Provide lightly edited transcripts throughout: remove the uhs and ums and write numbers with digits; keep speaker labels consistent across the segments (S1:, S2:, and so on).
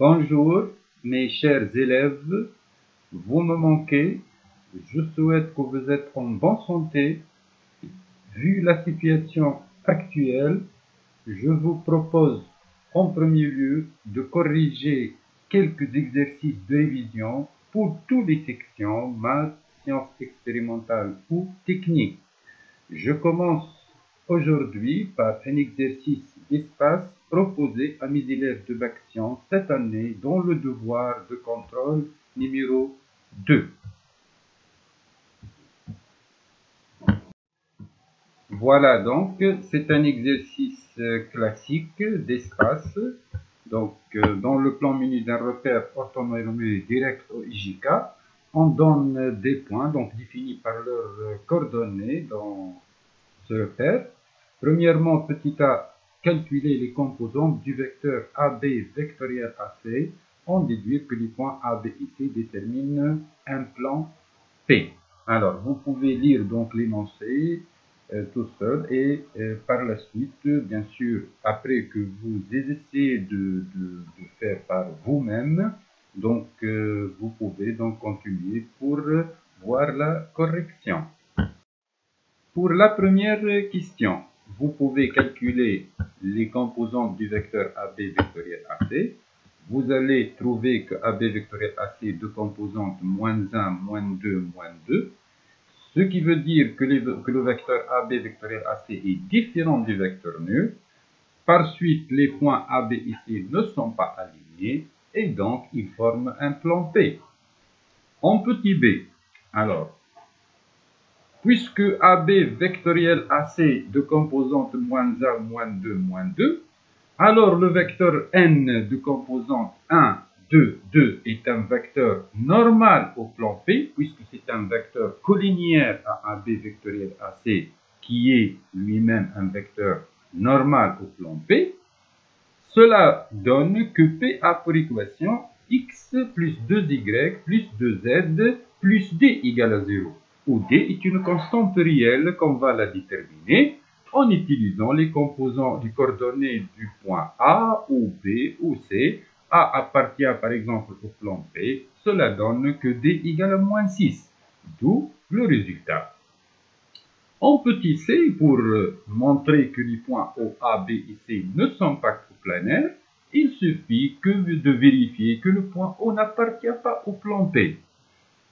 S1: Bonjour mes chers élèves, vous me manquez, je souhaite que vous êtes en bonne santé. Vu la situation actuelle, je vous propose en premier lieu de corriger quelques exercices de révision pour toutes les sections, maths, sciences expérimentales ou techniques. Je commence aujourd'hui par un exercice d'espace proposé à mes élèves de bac sciences cette année dans le devoir de contrôle numéro 2. Voilà donc, c'est un exercice classique d'espace. Donc, dans le plan menu d'un repère orthonormé direct au IJK, on donne des points donc définis par leurs coordonnées dans ce repère. Premièrement, petit a, calculer les composantes du vecteur AB vectoriel AC, en déduire que les points AB et C déterminent un plan P. Alors, vous pouvez lire donc l'énoncé tout seul et par la suite, bien sûr, après que vous essayez de faire par vous-même, donc vous pouvez donc continuer pour voir la correction. Pour la première question, vous pouvez calculer les composantes du vecteur AB vectoriel AC. Vous allez trouver que AB vectoriel AC deux composantes moins 1, moins 2, moins 2. Ce qui veut dire que le vecteur AB vectoriel AC est différent du vecteur nul. Par suite, les points AB et C ne sont pas alignés et donc ils forment un plan P. En petit b, alors, puisque AB vectoriel AC de composante moins 1, moins 2, moins 2, alors le vecteur N de composante 1, 2, 2 est un vecteur normal au plan P, puisque c'est un vecteur collinéaire à AB vectoriel AC, qui est lui-même un vecteur normal au plan P. Cela donne que P a pour équation x plus 2y plus 2z plus d égale à 0, où d est une constante réelle qu'on va la déterminer en utilisant les composants, les coordonnées du point A ou B ou C. A appartient par exemple au plan P, cela donne que D égale à moins 6, d'où le résultat. En petit c, pour montrer que les points O, A, B et C ne sont pas coplanaires, il suffit de vérifier que le point O n'appartient pas au plan P.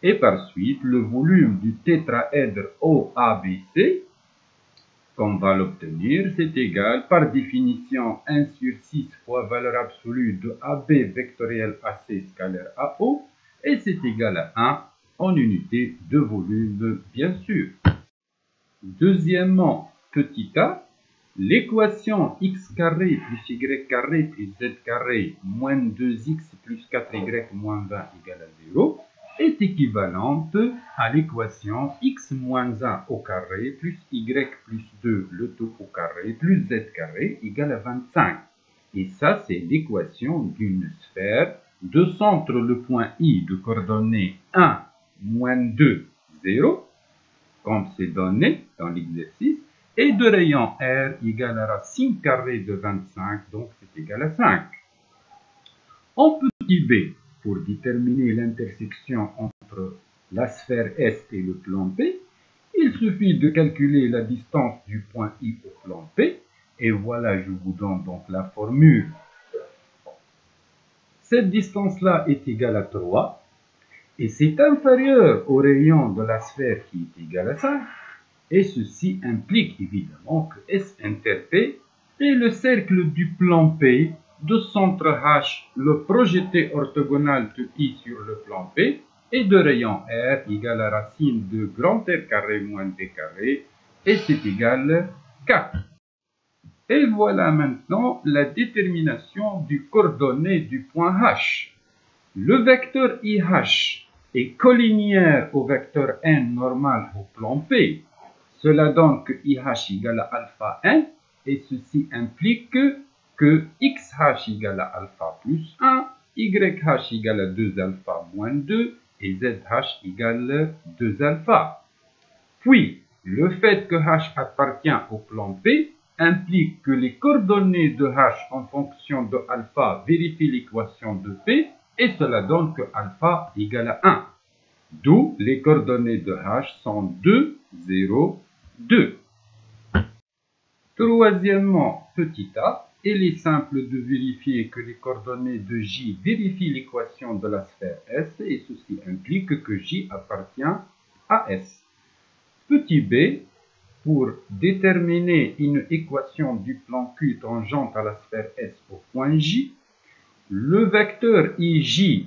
S1: Et par suite, le volume du tétraèdre OABC, qu'on va l'obtenir, c'est égal, par définition, 1 sur 6 fois valeur absolue de AB vectoriel AC scalaire AO, et c'est égal à 1 en unité de volume, bien sûr. Deuxièmement, petit a, l'équation x carré plus y carré plus z carré moins 2x plus 4y moins 20 égale à 0 est équivalente à l'équation x moins 1 au carré plus y plus 2 le tout au carré plus z carré égale à 25. Et ça, c'est l'équation d'une sphère de centre le point I de coordonnées 1, moins 2, 0, comme c'est donné dans l'exercice, et de rayon R égale à racine carrée de 25, donc c'est égal à 5. En petit b, pour déterminer l'intersection entre la sphère S et le plan P, il suffit de calculer la distance du point I au plan P, et voilà, je vous donne donc la formule. Cette distance-là est égale à 3, et c'est inférieur au rayon de la sphère qui est égal à 5, et ceci implique évidemment que S inter P est le cercle du plan P de centre H, le projeté orthogonal de I sur le plan P, et de rayon R égale à racine de grand R carré moins D carré, et c'est égal 4. Et voilà maintenant la détermination du coordonnée du point H. Le vecteur IH est collinéaire au vecteur N normal au plan P. Cela donne que IH égale à alpha n, et ceci implique que XH égale à alpha plus 1, YH égale à 2 alpha moins 2, et ZH égale 2 alpha. Puis, le fait que H appartient au plan P implique que les coordonnées de H en fonction de alpha vérifient l'équation de P, et cela donne que alpha égale à 1. D'où les coordonnées de H sont 2, 0, 2. Troisièmement, petit a, il est simple de vérifier que les coordonnées de J vérifient l'équation de la sphère S, et ceci implique que J appartient à S. Petit b, pour déterminer une équation du plan Q tangente à la sphère S au point J, le vecteur IJ,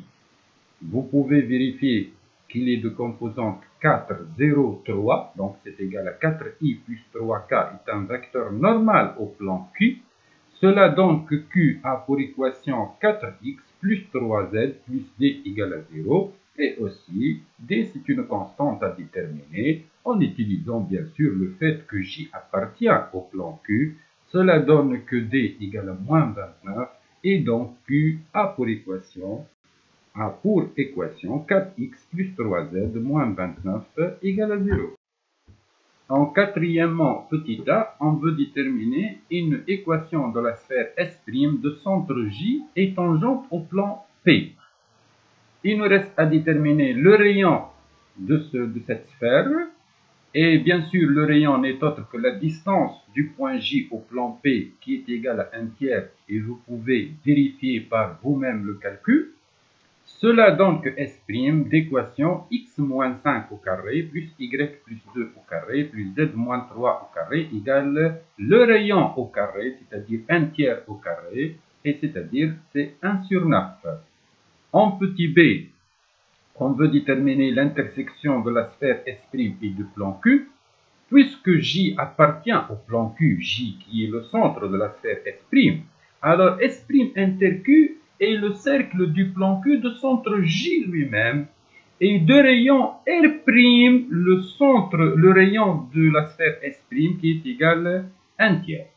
S1: vous pouvez vérifier qu'il est de composante 4, 0, 3, donc c'est égal à 4i plus 3k est un vecteur normal au plan Q. Cela donne que Q a pour équation 4x plus 3z plus d égale à 0. Et aussi, d c'est une constante à déterminer en utilisant bien sûr le fait que J appartient au plan Q. Cela donne que d égale à moins 29 et donc Q a pour équation 4x plus 3z moins 29 égale à 0. En quatrièmement, petit a, on veut déterminer une équation de la sphère S' de centre J et tangente au plan P. Il nous reste à déterminer le rayon de cette sphère. Et bien sûr, le rayon n'est autre que la distance du point J au plan P qui est égale à 1/3. Et vous pouvez vérifier par vous-même le calcul. Cela donne que S' d'équation x-5 au carré plus y plus 2 au carré plus z-3 au carré égale le rayon au carré, c'est-à-dire 1/3 au carré, et c'est-à-dire c'est 1 sur 9. En petit b, on veut déterminer l'intersection de la sphère S' et du plan Q. Puisque J appartient au plan Q, J qui est le centre de la sphère S', alors S' inter Q est le cercle du plan Q de centre J lui-même, et de rayon R', le rayon de la sphère S' qui est égal à 1/3.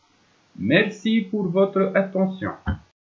S1: Merci pour votre attention.